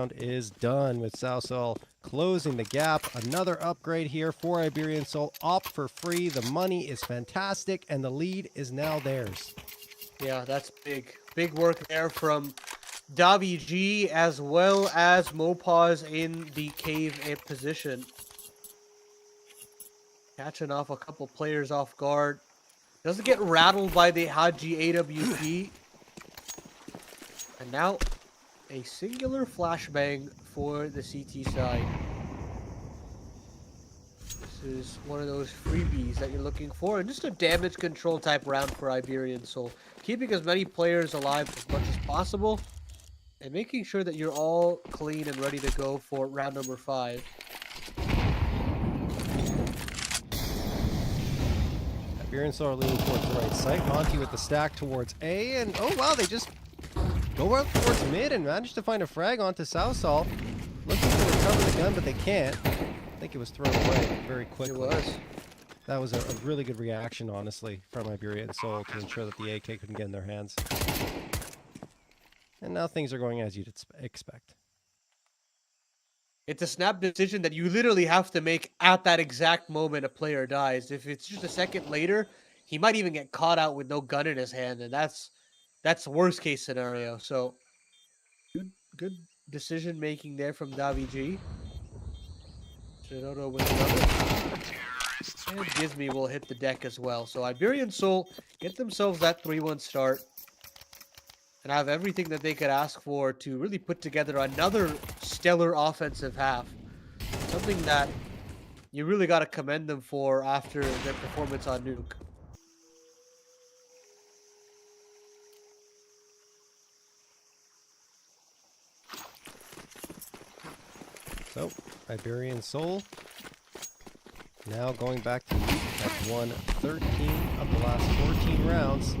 round is done with Southall closing the gap. Another upgrade here for Iberian Soul. Opt for free. The money is fantastic, and the lead is now theirs. Yeah, that's big. Big work there from Davi G as well as Mopaz in the cave position. Catching off a couple players off guard. Doesn't get rattled by the Haji AWP. And now a singular flashbang for the CT side. This is one of those freebies that you're looking for. And just a damage control type round for Iberian Soul. Keeping as many players alive as much as possible. And making sure that you're all clean and ready to go for round number 5. Iberian Soul are leaning towards the right side. Monty with the stack towards A. And oh wow, they just go out towards mid and manage to find a frag onto Southall. Looking to recover the gun, but they can't. I think it was thrown away very quickly. It was. That was a really good reaction, honestly, from Iberian Soul to ensure that the AK couldn't get in their hands. And now things are going as you'd expect. It's a snap decision that you literally have to make at that exact moment a player dies. If it's just a second later, he might even get caught out with no gun in his hand, and that's worst case scenario. So good decision making there from Davi G. Shinoda with another. And Gizmi will hit the deck as well. So Iberian Soul get themselves that 3-1 start and have everything that they could ask for to really put together another stellar offensive half. Something that you really got to commend them for after their performance on Nuke. So, Iberian Soul now going back to Nuke, have won 13 of the last 14 rounds.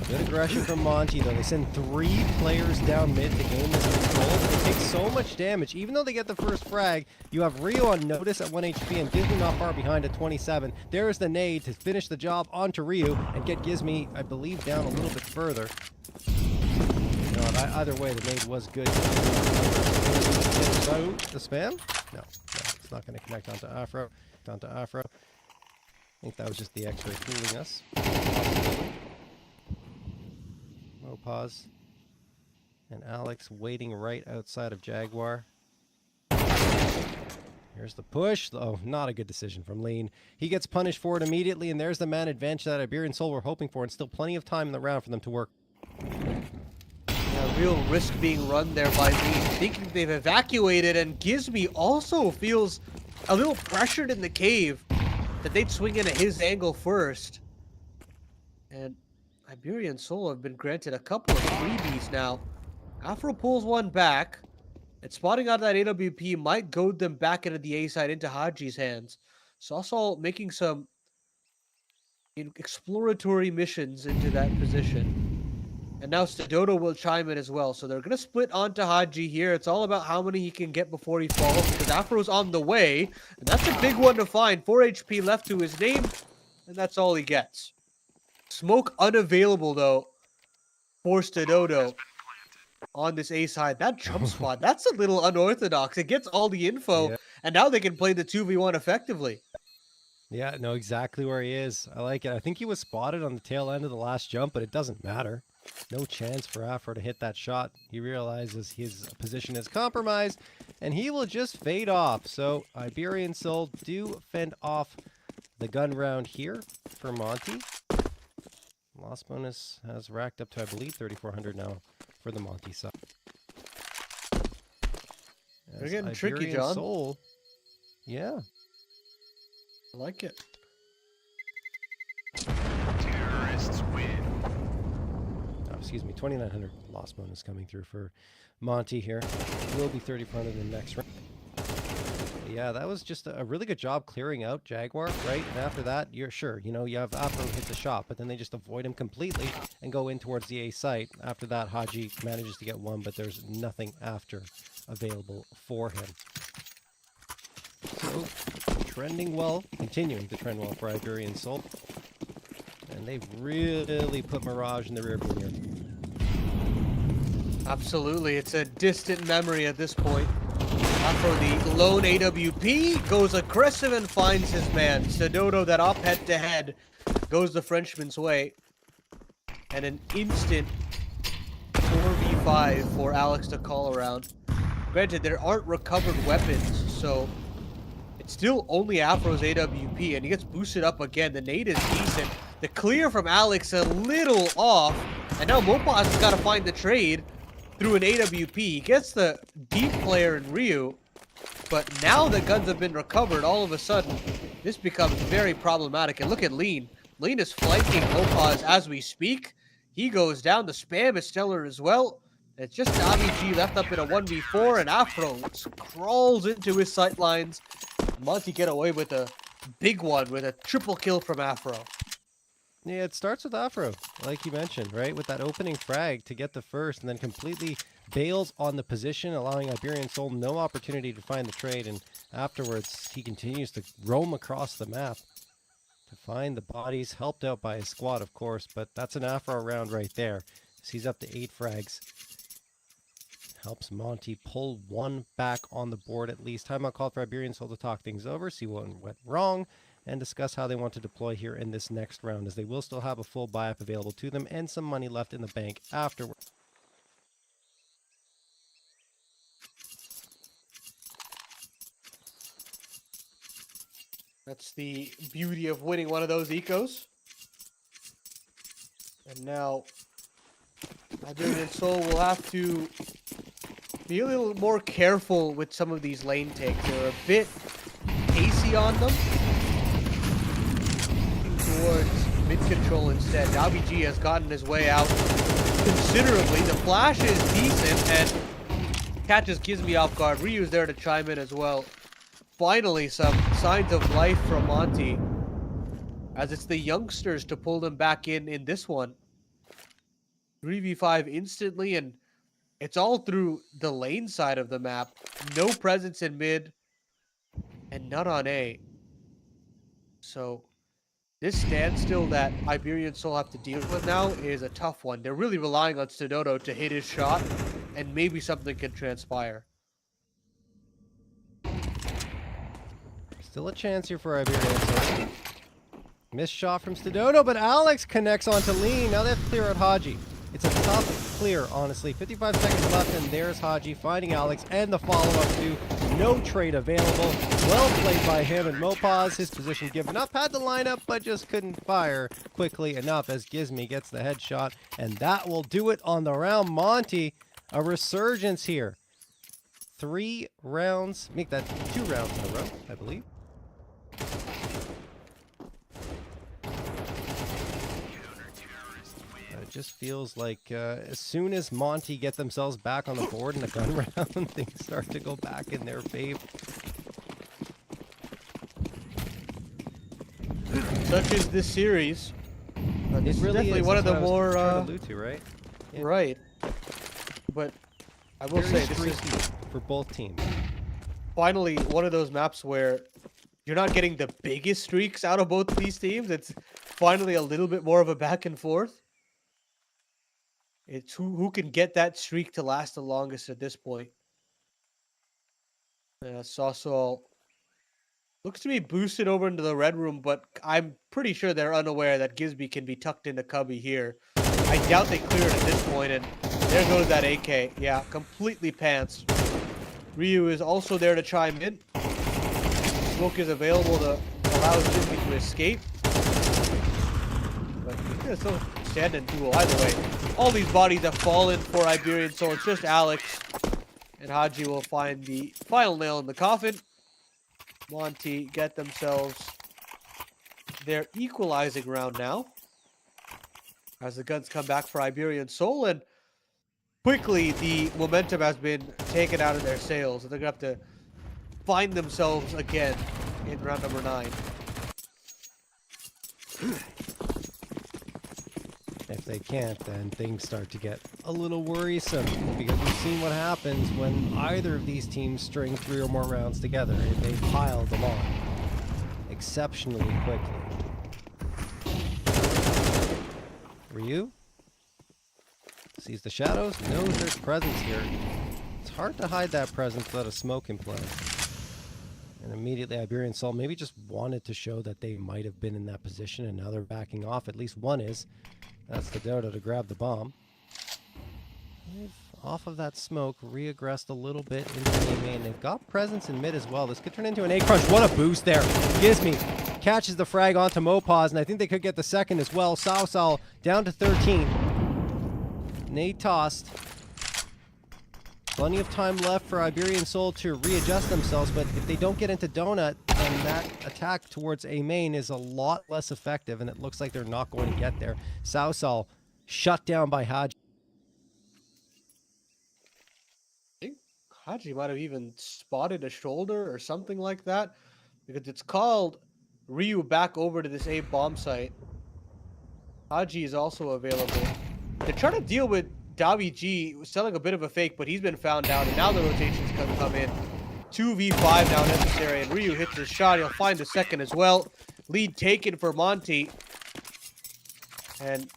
Good aggression from Monty, though. They send 3 players down mid to gain this control. They take so much damage. Even though they get the first frag, you have Rio on notice at 1 HP and Gizmi not far behind at 27. There is the nade to finish the job onto Rio and get Gizmi, I believe, down a little bit further. No, either way, the nade was good. So, the spam? No, it's not going to connect onto Afro. I think that was just the X-ray fooling us. Pause. And Alex waiting right outside of Jaguar. Here's the push. Oh, not a good decision from Lean. He gets punished for it immediately, and there's the man advantage that Iberian Soul were hoping for, and still plenty of time in the round for them to work. Yeah, real risk being run there by Lean, thinking they've evacuated, and Gizmi also feels a little pressured in the cave that they'd swing in at his angle first. And Iberian Soul have been granted a couple of freebies now. Afro pulls one back, and spotting out that AWP might goad them back into the A side, into Haji's hands. Southall making some exploratory missions into that position. And now Stododo will chime in as well. So they're going to split onto Haji here. It's all about how many he can get before he falls, because Afro's on the way. And that's a big one to find. 4 HP left to his name, and that's all he gets. Smoke unavailable, though, for Stododo on this A side. That jump spot, that's a little unorthodox. It gets all the info, yeah. And now they can play the 2v1 effectively. Yeah, know exactly where he is. I like it. I think he was spotted on the tail end of the last jump, but it doesn't matter. No chance for Afro to hit that shot. He realizes his position is compromised, and he will just fade off. So Iberian Soul do fend off the gun round here for Monty. Loss bonus has racked up to, I believe, 3,400 now for the Monty side. They're getting tricky, John. Soul, yeah. I like it. Terrorists win. Oh, excuse me, 2,900 loss bonus coming through for Monty here. Will be 3,400 in the next round. Yeah, that was just a really good job clearing out Jaguar, right? And after that, you're sure, you know, you have Afro hit the shot, but then they just avoid him completely and go in towards the A site. After that, Haji manages to get one, but there's nothing after available for him. So, trending well, continuing to trend well for Iberian Soul. And they've really put Mirage in the rear view here. Absolutely, it's a distant memory at this point. Afro, the lone AWP, goes aggressive and finds his man. Sedoto, that up head-to-head, goes the Frenchman's way. And an instant 4v5 for Alex to call around. Granted, there aren't recovered weapons, so it's still only Afro's AWP, and he gets boosted up again. The nade is decent. The clear from Alex a little off, and now Mopaz has got to find the trade through an AWP. He gets the deep player in Ryu, but now that guns have been recovered, all of a sudden, this becomes very problematic. And look at Lean. Lean is flanking Mopaz as we speak. He goes down. The spam is stellar as well. It's just Navi left up in a 1v4, and Afro crawls into his sight lines. Monty get away with a big one with a triple kill from Afro. Yeah, it starts with Afro, like you mentioned, right? With that opening frag to get the first, and then completely bails on the position, allowing Iberian Soul no opportunity to find the trade. And afterwards, he continues to roam across the map to find the bodies, helped out by his squad, of course. But that's an Afro round right there. He's up to 8 frags. Helps Monty pull one back on the board at least. Timeout called for Iberian Soul to talk things over, see what went wrong, and discuss how they want to deploy here in this next round, as they will still have a full buy-up available to them and some money left in the bank afterward. That's the beauty of winning one of those ecos. And now Iberian Soul will have to be a little more careful with some of these lane takes. They're a bit pacey on them. Towards mid-control instead. WG has gotten his way out considerably. The flash is decent and catches Gizmi off guard. Ryu's there to chime in as well. Finally, some signs of life from Monty, as it's the youngsters to pull them back in this one. 3v5 instantly, and it's all through the lane side of the map. No presence in mid, and none on A. So this standstill that Iberian Soul have to deal with now is a tough one. They're really relying on Sedoto to hit his shot, and maybe something can transpire. Still a chance here for Iberian Soul. Missed shot from Sedoto, but Alex connects onto Lean. Now they have to clear out Haji. It's a tough clear, honestly. 55 seconds left, and there's Haji finding Alex, and the follow-up to no trade available. Well played by him, and Mopaz, his position given up, had the lineup, but just couldn't fire quickly enough as Gizmi gets the headshot, and that will do it on the round. Monty, a resurgence here. 3 rounds, make that 2 rounds in a row, I believe. It just feels like as soon as Monty get themselves back on the board in a gun round, things start to go back in their favor. Such is this series. This It really is definitely is. one of That's the what I was more trying to allude to, right? Yeah. right. But I will Very say this is streaky for both teams. finally one of those maps where you're not getting the biggest streaks out of both of these teams. It's finally a little bit more of a back and forth. It's who can get that streak to last the longest at this point. Sawsall looks to be boosted over into the red room, but I'm pretty sure they're unaware that Gizby can be tucked into Cubby here. I doubt they clear it at this point, and there goes that AK. Yeah, completely pantsed. Ryu is also there to chime in. Smoke is available to allow Gizby to escape. But he's gonna still stand and duel either way. All these bodies have fallen for Iberian Soul. It's just Alex, and Haji will find the final nail in the coffin. Monty get themselves their equalizing round now, as the guns come back for Iberian Soul, and quickly the momentum has been taken out of their sails, and they're gonna have to find themselves again in round number 9. If they can't, then things start to get a little worrisome, because we've seen what happens when either of these teams string 3 or more rounds together. They pile them on exceptionally quickly. Ryu Sees the shadows, knows there's presence here. It's hard to hide that presence without a smoke in play. And immediately Iberian Soul maybe just wanted to show that they might have been in that position, and now they're backing off. At least one is. That's the Dodo to grab the bomb. They've, off of that smoke, reaggressed a little bit into the main. They've got presence in mid as well. This could turn into an A crunch. What a boost there. Gizmi catches the frag onto Mopaz, and I think they could get the second as well. Sao down to 13. Nade tossed. Plenty of time left for Iberian Soul to readjust themselves, but if they don't get into Donut, then that attack towards A main is a lot less effective, and it looks like they're not going to get there. Sao shut down by Haji. I think Haji might have even spotted a shoulder or something like that, because it's called Ryu back over to this A bomb site. Haji is also available. They're trying to deal with Davi G, selling a bit of a fake, but he's been found out, and now the rotations can come in. 2v5 now necessary, and Ryu hits his shot. He'll find the second as well. Lead taken for Monty. And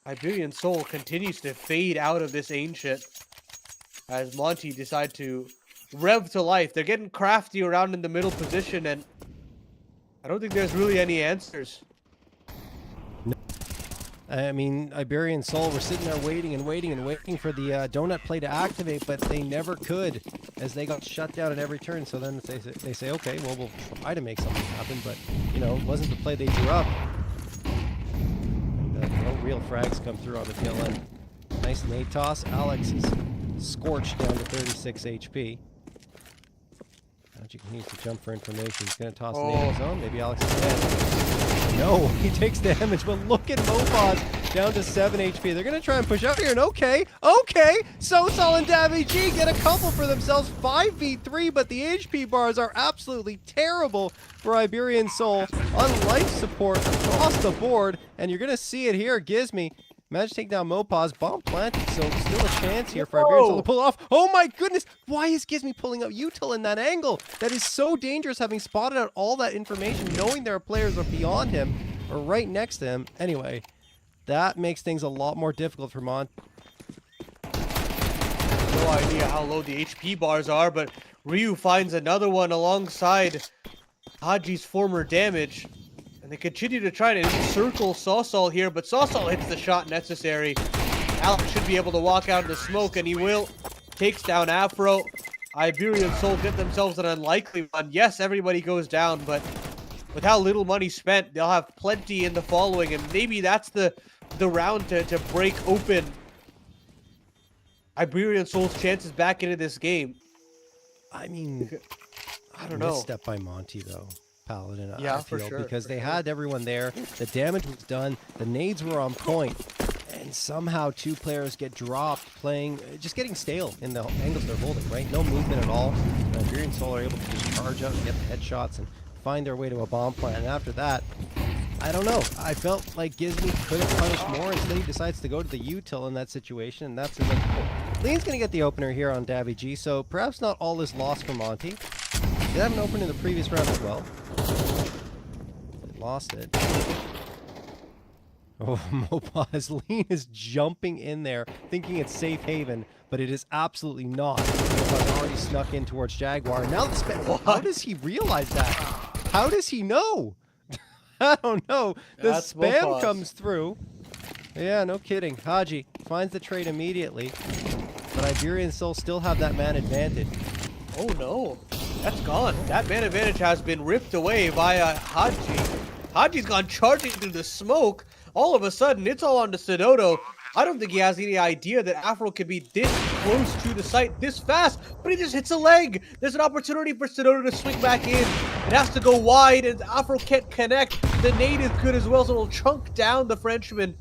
Iberian Soul continues to fade out of this ancient as Monty decide to rev to life. They're getting crafty around in the middle position, and I don't think there's really any answers. I mean, Iberian Soul were sitting there waiting and waiting and waiting for the donut play to activate, but they never could as they got shut down at every turn. So then they say, okay, well, we'll try to make something happen, but, you know, it wasn't the play they drew up. And, no real frags come through on the tail end. Nice nade toss. Alex is scorched down to 36 HP. Magic needs to jump for information. He's going to toss the nade of his own. Maybe Alex is dead. No, he takes damage, but look at Mopaz down to 7 HP. They're going to try and push out here, and okay, Sosal and Davi G get a couple for themselves, 5v3, but the HP bars are absolutely terrible for Iberian Soul on life support across the board, and you're going to see it here. Gizmi managed to take down Mopaz, bomb planted, so still a chance here for Iberian Soul to pull off. Oh my goodness, why is Gizmi pulling out Util in that angle? That is so dangerous, having spotted out all that information, knowing there are players are beyond him or right next to him. Anyway, that makes things a lot more difficult for Monty. No idea how low the HP bars are, but Ryu finds another one alongside Haji's former damage. And they continue to try to encircle Sosal here, but Sosal hits the shot necessary. Alex should be able to walk out into smoke, and he will. Takes down Afro. Iberian Soul get themselves an unlikely one. Yes, everybody goes down, but with how little money spent, they'll have plenty in the following, and maybe that's the round to break open Iberian Soul's chances back into this game. I mean, I don't know. Misstep by Monty, though. Paladin, yeah, I feel, for sure, because they had everyone there. The damage was done. The nades were on point. And somehow two players get dropped playing, just getting stale in the angles they're holding, right? No movement at all. Iberian Soul are able to just charge out and get the headshots and find their way to a bomb plant. And after that, I don't know. I felt like Gizmi could have punished more. Instead, he decides to go to the util in that situation, and that's enough. Lean's going to get the opener here on Davi G, so perhaps not all is lost for Monty. Did have an opener in the previous round as well. They lost it. Oh, Mopaz. Lean is jumping in there, thinking it's safe haven, but it is absolutely not. Mopaz already snuck in towards Jaguar. Now the spam. How does he realize that? How does he know? I don't know. The That's spam Mopaz. comes through. Yeah, no kidding. Haji finds the trade immediately, but Iberian Soul still have that man advantage. Oh no, that's gone. That man advantage has been ripped away via Haji. Haji's gone charging through the smoke. All of a sudden, it's all on to Sidodo. I don't think he has any idea that Afro could be this close to the site this fast, but he just hits a leg. There's an opportunity for Sidodo to swing back in. It has to go wide, and Afro can't connect. The nade is good as well, so it'll chunk down the Frenchman.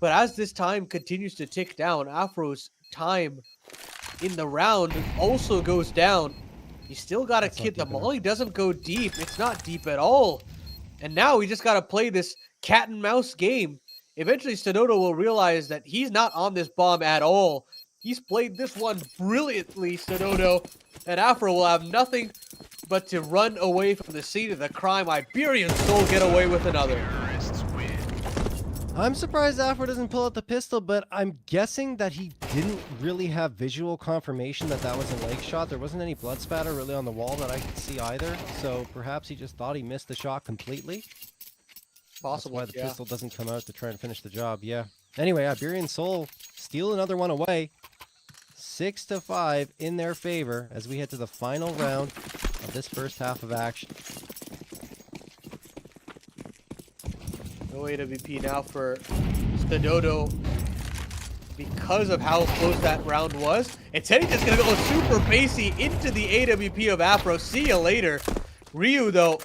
But as this time continues to tick down, Afro's time in the round also goes down. You still got to kid. The molly doesn't go deep. It's not deep at all. And now we just got to play this cat and mouse game. Eventually, Sidodo will realize that he's not on this bomb at all. He's played this one brilliantly, Sidodo. And Afro will have nothing but to run away from the scene of the crime. Iberian Soul get away with another. Terrorists win. I'm surprised Afro doesn't pull out the pistol, but I'm guessing that he didn't really have visual confirmation that that was a leg shot. There wasn't any blood spatter really on the wall that I could see either, so perhaps he just thought he missed the shot completely. Possible. That's why the yeah. pistol doesn't come out to try and finish the job, yeah. Anyway, Iberian Soul steal another one away. 6-5 in their favor as we head to the final round of this first half of action. No AWP now for Stadodo because of how close that round was. And Teddy just gonna go super pacey into the AWP of Afro. See you later. Ryu though,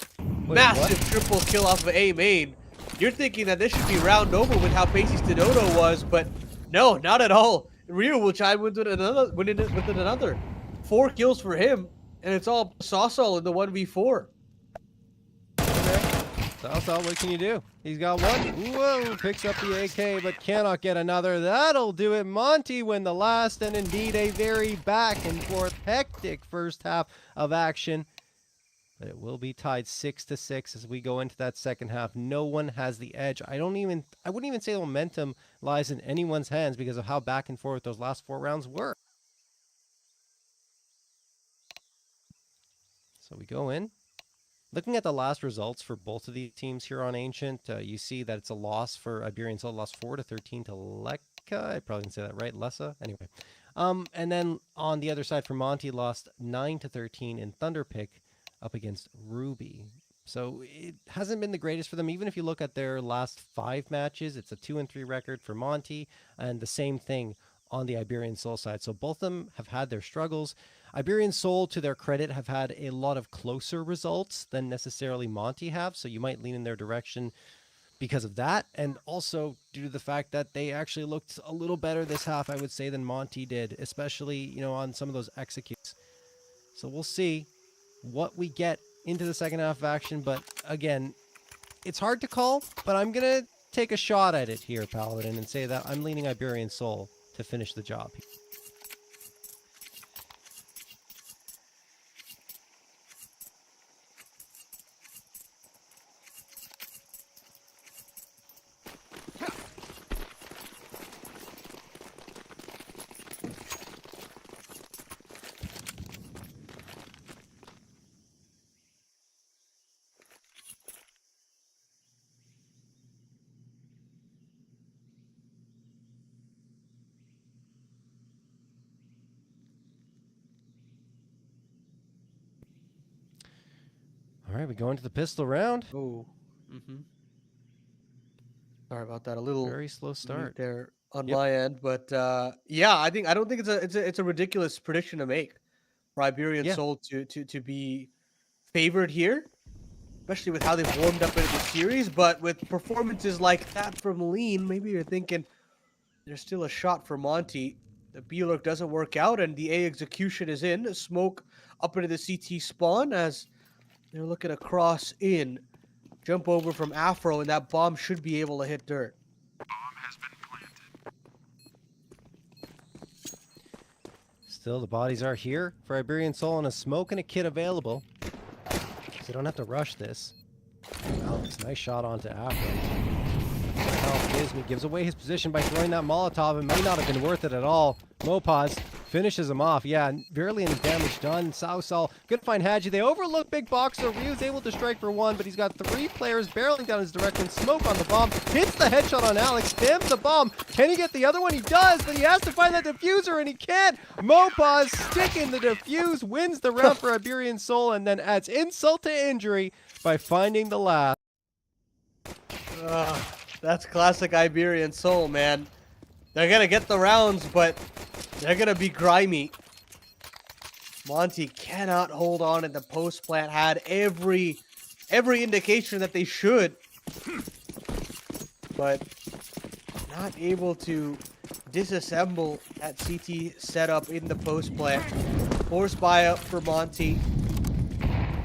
massive triple kill off of A main. You're thinking that this should be round over with how pacey Stadodo was, but no, not at all. Ryu will chime with another. 4 kills for him, and it's all Sawsall in the 1v4. Sawsall, what can you do? He's got one. Whoa, picks up the AK, but cannot get another. That'll do it. Monty win the last, and indeed a very back and forth, hectic first half of action. But it will be tied 6-6 as we go into that second half. No one has the edge. I wouldn't even say the momentum lies in anyone's hands because of how back and forth those last 4 rounds were. So we go in. Looking at the last results for both of these teams here on Ancient, you see that it's a loss for Iberian Soul, lost 4-13 to Lekka. I probably didn't say that right, Lessa. Anyway. And then on the other side for Monty, lost 9-13 in Thunderpick up against Ruby. So it hasn't been the greatest for them. Even if you look at their last 5 matches, it's a 2-3 record for Monty, and the same thing on the Iberian Soul side. So both of them have had their struggles. Iberian Soul, to their credit, have had a lot of closer results than necessarily Monty have, so you might lean in their direction because of that, and also due to the fact that they actually looked a little better this half, I would say, than Monty did, especially, you know, on some of those executes. So we'll see what we get into the second half of action, but again, it's hard to call, but I'm going to take a shot at it here, Paladin, and say that I'm leaning Iberian Soul to finish the job. All right, we go into the pistol round. Oh. Sorry about that. A little Very slow start there on my end, but yeah, I don't think it's a ridiculous prediction to make for Iberian Soul to be favored here, especially with how they've warmed up into the series. But with performances like that from Lean, maybe you're thinking there's still a shot for Monty. The B lurk doesn't work out, and the A execution is in. Smoke up into the CT spawn as they're looking to cross in. Jump over from Afro, and that bomb should be able to hit dirt. Bomb has been planted. Still, the bodies are here for Iberian Soul, and a smoke and a kit available. So you don't have to rush this. Alex, nice shot onto Afro. Gives away his position by throwing that Molotov. It may not have been worth it at all. Mopaz finishes him off. Yeah, barely any damage done. Sawsall gonna find Hadji. They overlook Big Boxer. Ryu's able to strike for 1, but he's got 3 players barreling down his direction. Smoke on the bomb. Hits the headshot on Alex. Tims the bomb. Can he get the other one? He does, but he has to find that diffuser, and he can't. Mopaz sticking the defuse, wins the round for Iberian Soul, and then adds insult to injury by finding the last. That's classic Iberian Soul, man. They're gonna get the rounds, but they're gonna be grimy. Monty cannot hold on, and the post plant had every indication that they should, but not able to disassemble that CT setup in the post plant. Force buy up for Monty.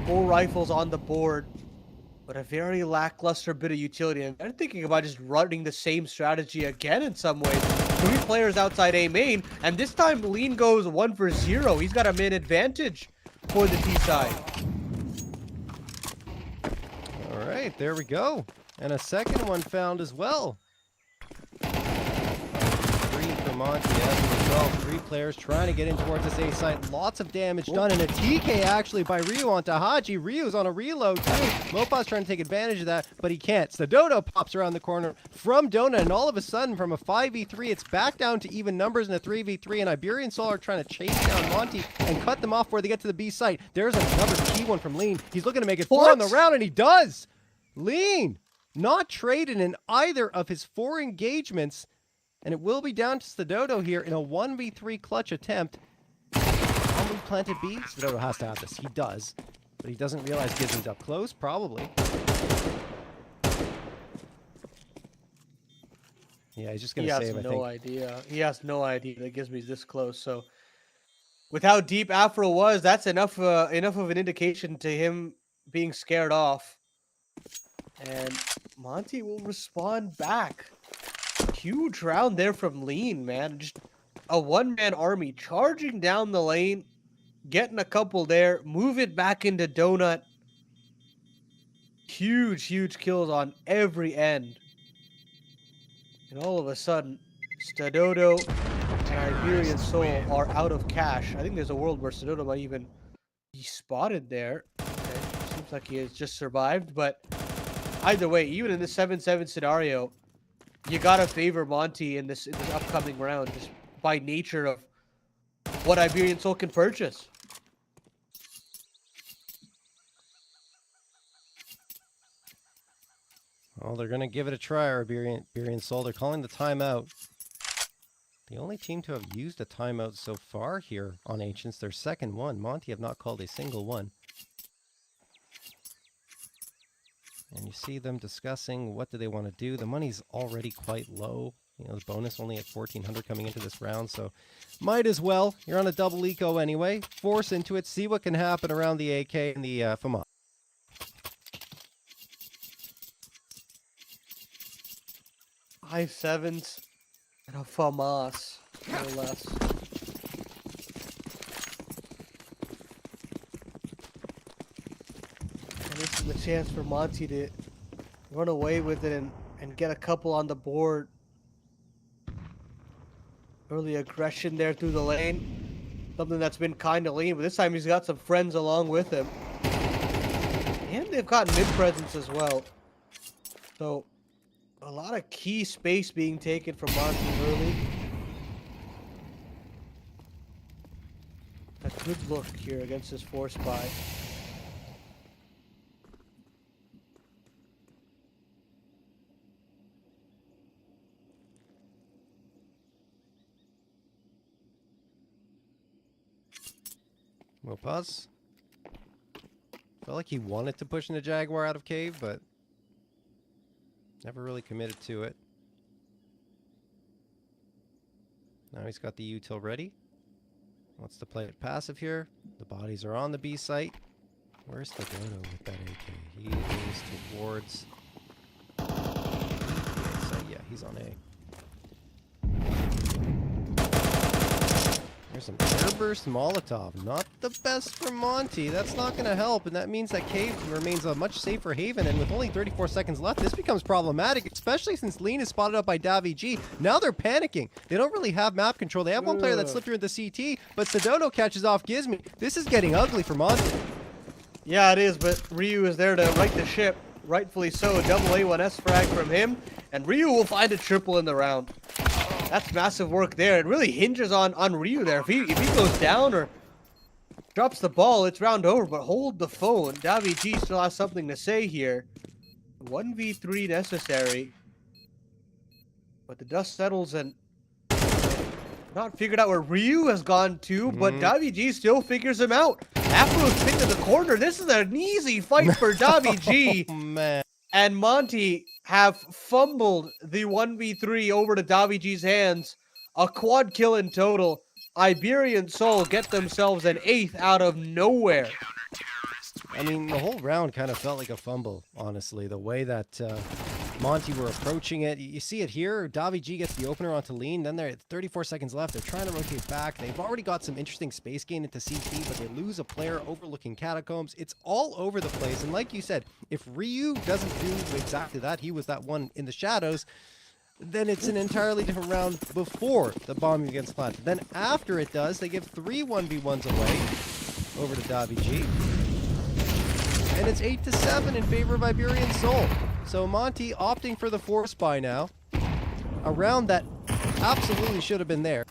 4 rifles on the board, but a very lackluster bit of utility. And I'm thinking about just running the same strategy again in some ways. 3 players outside A main, and this time Lean goes 1 for 0. He's got a mid advantage for the T side. All right, there we go. And a second one found as well. Monty as a result. 3 players trying to get in towards this A site. Lots of damage done, and a TK actually by Ryu onto Haji. Ryu's on a reload too. Mopaw's trying to take advantage of that, but he can't. Dodo pops around the corner from Donut, and all of a sudden from a 5v3, it's back down to even numbers in a 3v3, and Iberian Soul are trying to chase down Monty and cut them off where they get to the B site. There's another key one from Lean. He's looking to make it 4 on the round, and he does! Lean! Not traded in either of his 4 engagements, and it will be down to Dodo here in a 1v3 clutch attempt. Can we planted B? Dodo has to have this. He does, but he doesn't realize Gizmy's up close, probably. Yeah, he's just going to save, I think. He has no idea. He has no idea that Gizmy's this close, so with how deep Afro was, that's enough of an indication to him being scared off. And Monty will respond back. Huge round there from Lean, man. Just a one-man army charging down the lane, getting a couple there, move it back into Donut. Huge, huge kills on every end. And all of a sudden, Dodo and Iberian Soul are out of cash. I think there's a world where Dodo might even be spotted there. Okay. Seems like he has just survived, but either way, even in this 7-7 scenario, you gotta favor Monty in this upcoming round, just by nature of what Iberian Soul can purchase. Well, they're going to give it a try, Iberian Soul. They're calling the timeout. The only team to have used a timeout so far here on Ancients, their second one. Monty have not called a single one. And you see them discussing what do they want to do. The money's already quite low. You know, the bonus only at 1,400 coming into this round, so might as well. You're on a double eco anyway. Force into it, see what can happen around the AK and the FAMAS. High 7s and a FAMAS, more or less. And this is the chance for Monty to run away with it and get a couple on the board. Early aggression there through the lane. Something that's been kind of lean, but this time he's got some friends along with him. And they've got mid presence as well. So a lot of key space being taken from Monty early. A good look here against his 4 spy. We'll pause. Felt like he wanted to push in the Jaguar out of cave, but never really committed to it. Now he's got the util ready. Wants to play it passive here. The bodies are on the B site. Where's the Dodo with that AK? He is towards the A site. Yeah, he's on A. There's some airburst Molotov. Not the best for Monty. That's not going to help, and that means that cave remains a much safer haven, and with only 34 seconds left, this becomes problematic, especially since Lean is spotted up by Davi-G. Now they're panicking. They don't really have map control. They have one player that slipped through into CT, but Dodo catches off Gizmy. This is getting ugly for Monty. Yeah, it is, but Ryu is there to right the ship. Rightfully so. A double A1S frag from him, and Ryu will find a triple in the round. That's massive work there. It really hinges on Ryu there. If he goes down or drops the ball, it's round over, but hold the phone. Davi-G still has something to say here. 1v3 necessary. But the dust settles and not figured out where Ryu has gone to, but Davi-G still figures him out. Afro's picked to the corner. This is an easy fight for Davi-G. Oh, man. And Monty have fumbled the 1v3 over to Davi-G's hands. A quad kill in total. Iberian Soul get themselves an 8th out of nowhere. I mean, the whole round kind of felt like a fumble, honestly. The way that Monty were approaching it. You see it here. Davi-G gets the opener onto Lean. Then they're at 34 seconds left. They're trying to rotate back. They've already got some interesting space gain into CT, but they lose a player overlooking catacombs. It's all over the place. And like you said, if Ryu doesn't do exactly that, he was that one in the shadows, then it's an entirely different round before the bomb gets planted. Then after it does, they give 3 1v1s away over to Davy. And it's 8-7 in favor of Iberian Soul. So Monty opting for the force buy now. A round that absolutely should have been there.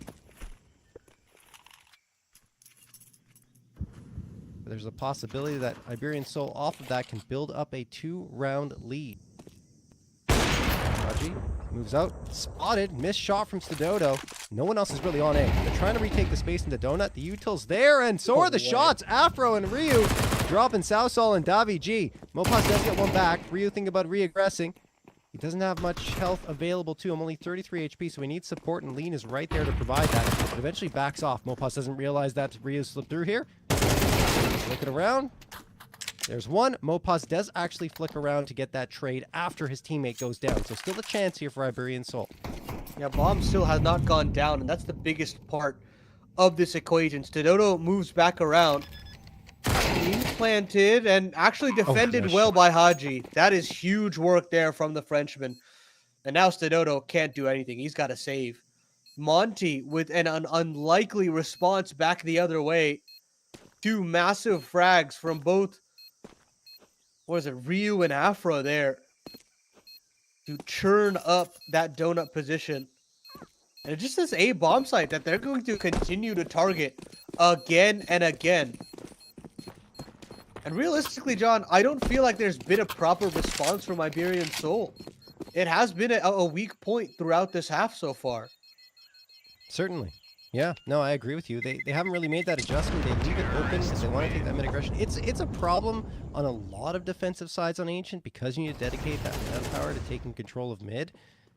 There's a possibility that Iberian Soul off of that can build up a 2-round lead. Raji moves out, spotted, missed shot from Stododo. No one else is really on A. They're trying to retake the space in the donut. The util's there, and so are the shots. Afro and Ryu dropping Sausal and Davi G. Mopas does get one back. Ryu thinking about re-aggressing. He doesn't have much health available to him, only 33 HP, so he needs support, and Lean is right there to provide that. But eventually backs off. Mopas doesn't realize that Ryu slipped through here. Looking around. There's one. Mopas does actually flick around to get that trade after his teammate goes down. So still a chance here for Iberian Soul. Yeah, bomb still has not gone down, and that's the biggest part of this equation. Stododo moves back around. Being planted and actually defended well by Haji. That is huge work there from the Frenchman. And now Stododo can't do anything. He's got to save. Monty with an unlikely response back the other way. 2 massive frags from both, what is it, Ryu and Afro there to churn up that donut position. And it just says a bomb site that they're going to continue to target again and again. And realistically, John, I don't feel like there's been a proper response from Iberian Soul. It has been a weak point throughout this half so far. Certainly. Yeah, no, I agree with you. They haven't really made that adjustment. They leave it open because they want to take that mid-aggression. It's a problem on a lot of defensive sides on Ancient because you need to dedicate that manpower to taking control of mid.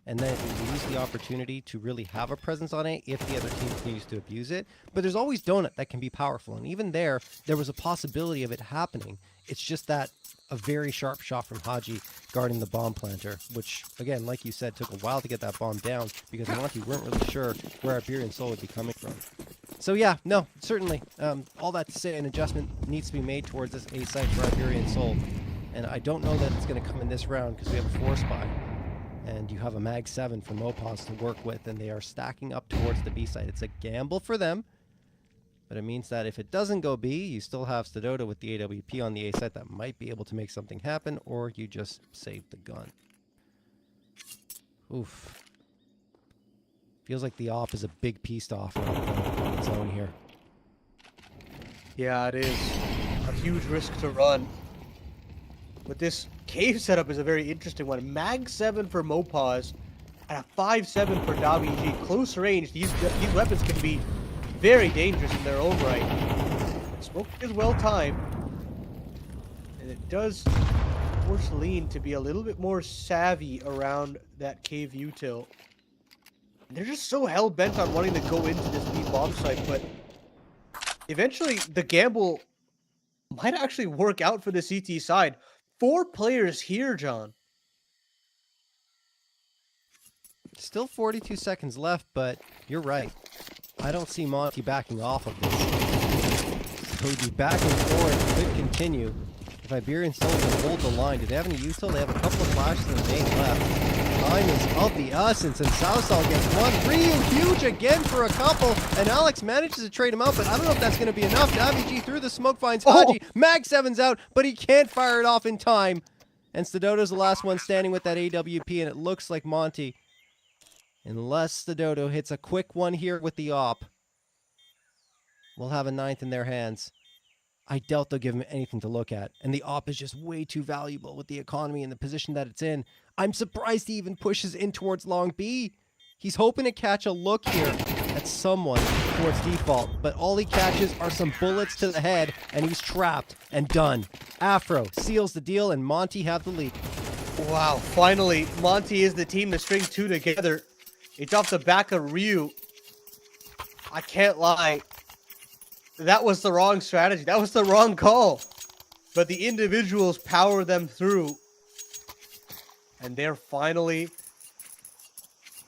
And then you lose the opportunity to really have a presence on it if the other team continues to abuse it. But there's always Donut that can be powerful. And even there was a possibility of it happening. It's just that a very sharp shot from Haji guarding the bomb planter, which, again, like you said, took a while to get that bomb down because Monty weren't really sure where Iberian Soul would be coming from. So yeah, no, certainly. All that to say, an adjustment needs to be made towards this A site for Iberian Soul. And I don't know that it's going to come in this round because we have a force buy. And you have a Mag 7 from Mopas to work with, and they are stacking up towards the B site. It's a gamble for them, but it means that if it doesn't go B, you still have Stododo with the AWP on the A site that might be able to make something happen, or you just save the gun. Oof. Feels like the op is a big piece off on its own here. Yeah, it is a huge risk to run. But this cave setup is a very interesting one. Mag 7 for Mopas and a 5-7 for Davi G. Close range, these weapons can be very dangerous in their own right. Smoke is well timed. And it does force Lean to be a little bit more savvy around that cave util. They're just so hell-bent on wanting to go into this B bomb site, but eventually the gamble might actually work out for the CT side. 4 players here, John. Still 42 seconds left, but you're right. I don't see Monty backing off of this. So the back and forth could continue. If Iberian Soul can hold the line, do they have any util? They have a couple of flashes and a nade left. Time is of the essence, and Sausal gets one. Ryu huge again for a couple, and Alex manages to trade him out, but I don't know if that's going to be enough. Davi G through the smoke finds Haji. Mag 7's out, but he can't fire it off in time. And Stododo's the last one standing with that AWP, and it looks like Monty, unless Stododo hits a quick one here with the op, will have a 9th in their hands. I doubt they'll give him anything to look at, and the op is just way too valuable with the economy and the position that it's in. I'm surprised he even pushes in towards long B. He's hoping to catch a look here at someone towards default, but all he catches are some bullets to the head, and he's trapped and done. Afro seals the deal, and Monty have the lead. Wow, finally, Monty is the team to string 2 together. It's off the back of Ryu. I can't lie. That was the wrong strategy. That was the wrong call. But the individuals power them through. And they're finally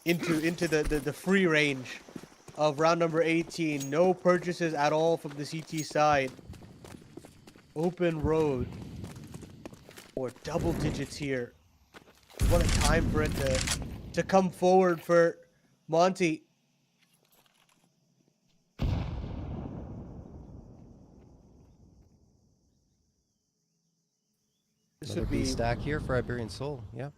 into the free range of round number 18. No purchases at all from the CT side. Open road. Or double digits here. What a time for it to come forward for Monty. This Another would B be stack here for Iberian Soul. Yeah.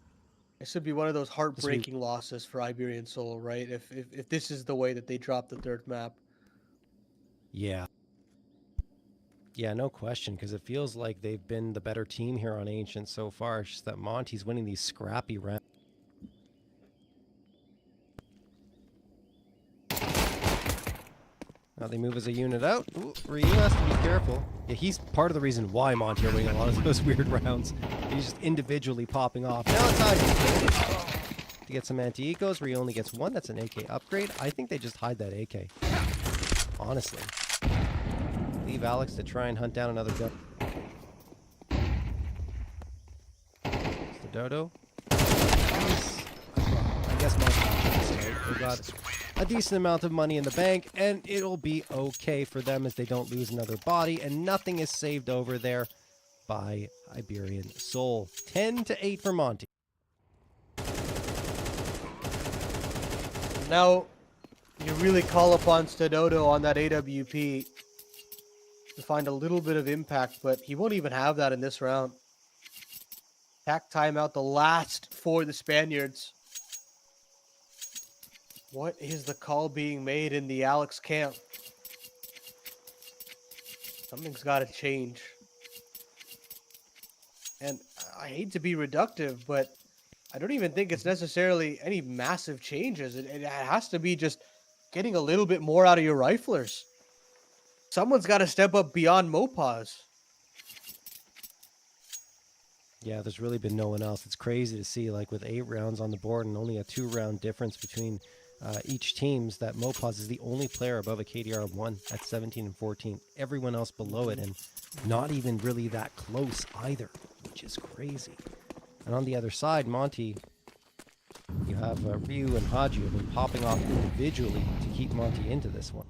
This would be one of those heartbreaking losses for Iberian Soul, right? If this is the way that they drop the third map. Yeah. Yeah, no question, because it feels like they've been the better team here on Ancient so far. It's just that Monty's winning these scrappy rounds. Now they move as a unit out. Ooh, Ryu has to be careful. Yeah, he's part of the reason why Monty are winning a lot of those weird rounds. He's just individually popping off. Now it's hiding. To get some anti-ecos, Ryu only gets one. That's an AK upgrade. I think they just hide that AK. Honestly. Leave Alex to try and hunt down another gun. It's the Dodo. I guess Monty. We got a decent amount of money in the bank, and it'll be okay for them as they don't lose another body, and nothing is saved over there by Iberian Soul. 10-8 for Monty. Now, you really call upon Stadodo on that AWP to find a little bit of impact, but he won't even have that in this round. Attack timeout, the last for the Spaniards. What is the call being made in the Alex camp? Something's got to change. And I hate to be reductive, but I don't even think it's necessarily any massive changes. It has to be just getting a little bit more out of your riflers. Someone's got to step up beyond Mopaz. Yeah, there's really been no one else. It's crazy to see, like with 8 rounds on the board and only a 2-round difference between each teams, that Mopaz is the only player above a KDR of 1 at 17 and 14. Everyone else below it, and not even really that close either, which is crazy. And on the other side, Monty, you have Ryu and Haji have been popping off individually to keep Monty into this one.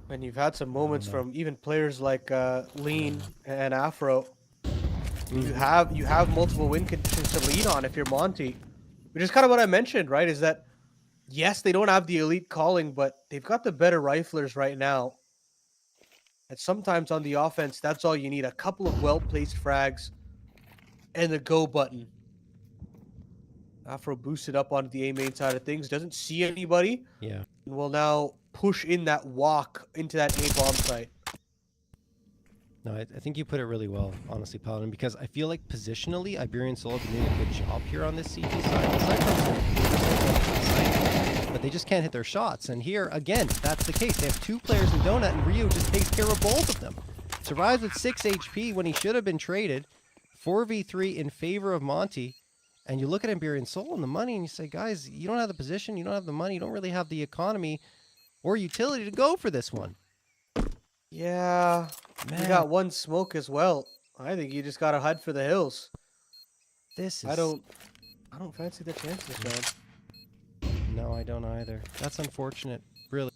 And you've had some moments from even players like Lean and Afro. You have multiple win conditions to lead on if you're Monty, which is kind of what I mentioned, right? Is that yes, they don't have the elite calling, but they've got the better riflers right now. And sometimes on the offense, that's all you need. A couple of well-placed frags and the go button. Afro boosted up onto the A main side of things. Doesn't see anybody. Yeah. And will now push in that walk into that A bomb site. No, I think you put it really well, honestly, Paladin, because I feel like positionally, Iberian Soul have been doing a good job here on this CT side. But they just can't hit their shots. And here, again, that's the case. They have 2 players in Donut, and Ryu just takes care of both of them. Survives with 6 HP when he should have been traded. 4v3 in favor of Monty. And you look at Iberian Soul and the money, and you say, guys, you don't have the position, you don't have the money, you don't really have the economy or utility to go for this one. Yeah, Man. you got one smoke as well. I think you just got to head for the hills. This is... I don't fancy the chances, man. No, I don't either. That's unfortunate, really.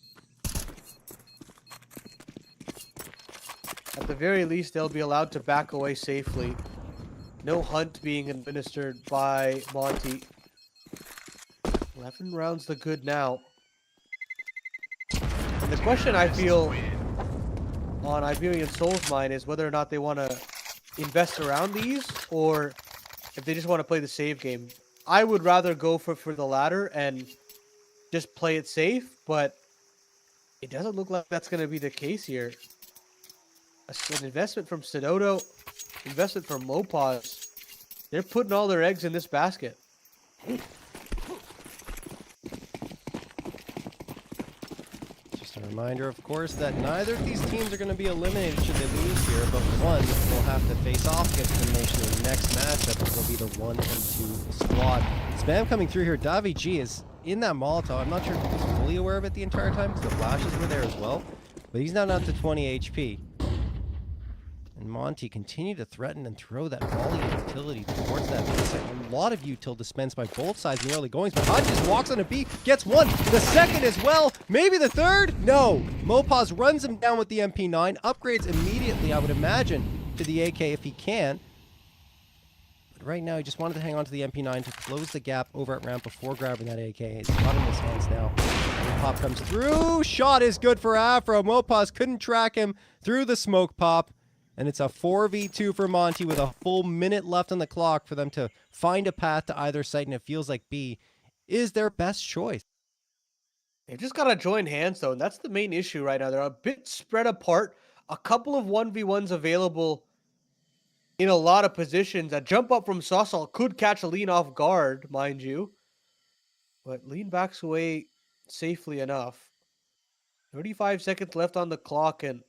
At the very least, they'll be allowed to back away safely. No hunt being administered by Monty. 11 rounds the good now. And the question I feel on Iberian Soul's mind is whether or not they want to invest around these or if they just want to play the save game. I would rather go for the latter and just play it safe, but it doesn't look like that's going to be the case here. An investment from Stadodo, investment from Mopaz. They're putting all their eggs in this basket. Just a reminder, of course, that neither of these teams are going to be eliminated should they lose here, but one will have to face off against elimination in the next matchup, which will be the 1 and 2 squad. Spam coming through here. Davi G is in that Molotov. I'm not sure if he was fully aware of it the entire time because the flashes were there as well, but he's now down to 20 HP. And Monty continued to threaten and throw that volley of utility towards that base. A lot of util dispensed by both sides in the early goings, but Hodge just walks on a B, gets one, the second as well, maybe the third? No. Mopaz runs him down with the MP9, upgrades immediately, I would imagine, to the AK if he can. right now he just wanted to hang on to the MP9 to close the gap over at ramp before grabbing that AK. It's not in his hands now. And pop comes through. Shot is good for Afro. Mopaz couldn't track him through the smoke pop. And it's a 4v2 for Monty with a full minute left on the clock for them to find a path to either site. And it feels like B is their best choice. They just gotta join hands though, and that's the main issue right now. They're a bit spread apart. A couple of 1v1s available in a lot of positions. A jump up from Sosol could catch a lean off guard, mind you. But lean backs away safely enough. 35 seconds left on the clock, and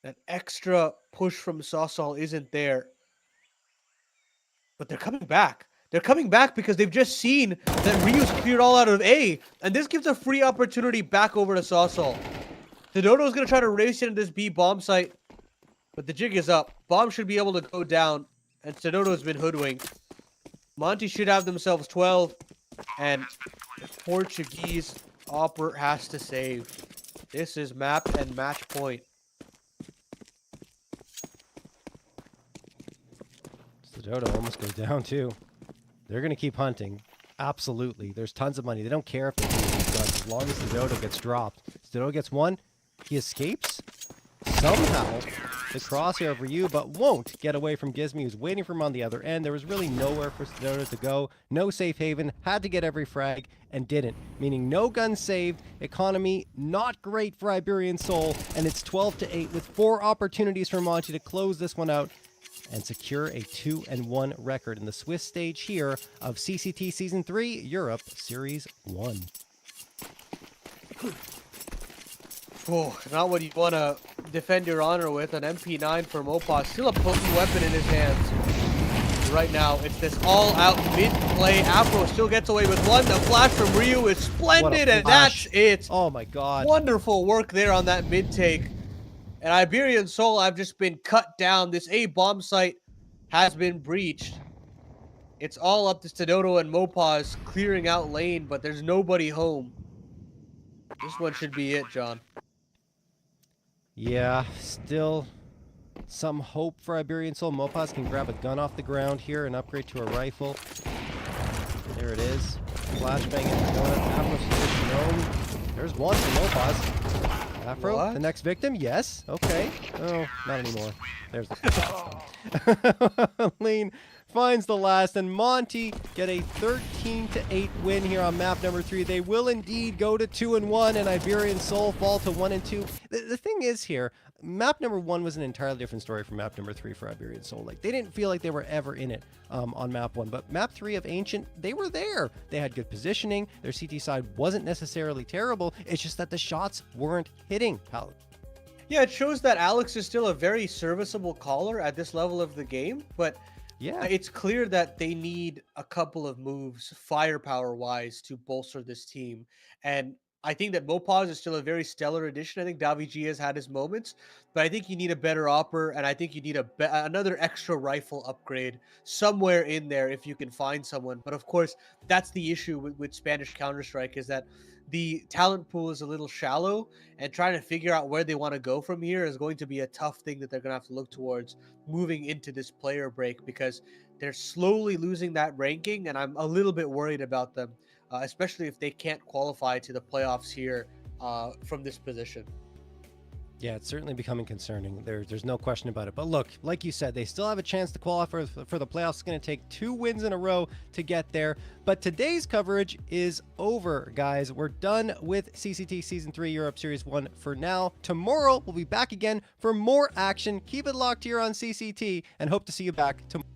that extra push from Sosol isn't there. But they're coming back. They're coming back because they've just seen that Ryu's cleared all out of A. And this gives a free opportunity back over to Sosol. Dodo's going to try to race into this B bomb site. But the jig is up. Bomb should be able to go down. And Dodo's been hoodwinked. Monty should have themselves 12. And the Portuguese Opper has to save. This is map and match point. Dodo almost goes down too. They're going to keep hunting. Absolutely. There's tons of money. They don't care if they lose these guns as long as Dodo gets dropped. Dodo gets one. He escapes. Somehow, the crosshair of Ryu, but won't get away from Gizmy, who's waiting for him on the other end. There was really nowhere for Dodo to go. No safe haven. Had to get every frag and didn't. Meaning no guns saved. Economy not great for Iberian Soul. And it's 12-8 with 4 opportunities for Monty to close this one out and secure a 2-1 record in the Swiss stage here of CCT Season 3 Europe Series 1. Oh, not what you want to defend your honor with. An MP9 for Mopaz. Still a potent weapon in his hands. Right now, it's this all-out mid-play. Afro still gets away with one. The flash from Ryu is splendid, and that's it. Oh my god. Wonderful work there on that mid-take. And Iberian Soul have just been cut down. This A bomb site has been breached. It's all up to Dodo and Mopaz clearing out lane, but there's nobody home. This one should be it, John. Yeah, still some hope for Iberian Soul. Mopaz can grab a gun off the ground here and upgrade to a rifle. There it is. Flashbang into Donut. Afro's position known. There's one for Mopaz. Afro, what? The next victim? Yes. Okay. Oh, not anymore. There's the Lean finds the last, and Monty get a 13-8 win here on map number 3. They will indeed go to 2-1, and Iberian Soul fall to 1-2. The thing is here, map number 1 was an entirely different story from map number 3 for Iberian Soul. Like, they didn't feel like they were ever in it on map 1, but map 3 of Ancient, they were there. They had good positioning. Their CT side wasn't necessarily terrible. It's just that the shots weren't hitting. Yeah, it shows that Alex is still a very serviceable caller at this level of the game, but yeah, it's clear that they need a couple of moves firepower-wise to bolster this team. And I think that Mopaz is still a very stellar addition. I think Davi G has had his moments, but I think you need a better opper, and I think you need another extra rifle upgrade somewhere in there if you can find someone. But of course, that's the issue with Spanish Counter-Strike, is that the talent pool is a little shallow, and trying to figure out where they want to go from here is going to be a tough thing that they're going to have to look towards moving into this player break, because they're slowly losing that ranking, and I'm a little bit worried about them, especially if they can't qualify to the playoffs here from this position. Yeah, it's certainly becoming concerning. There's no question about it. But look, like you said, they still have a chance to qualify for the playoffs. It's going to take 2 wins in a row to get there. But today's coverage is over, guys. We're done with CCT Season 3 Europe Series 1 for now. Tomorrow, we'll be back again for more action. Keep it locked here on CCT, and hope to see you back tomorrow.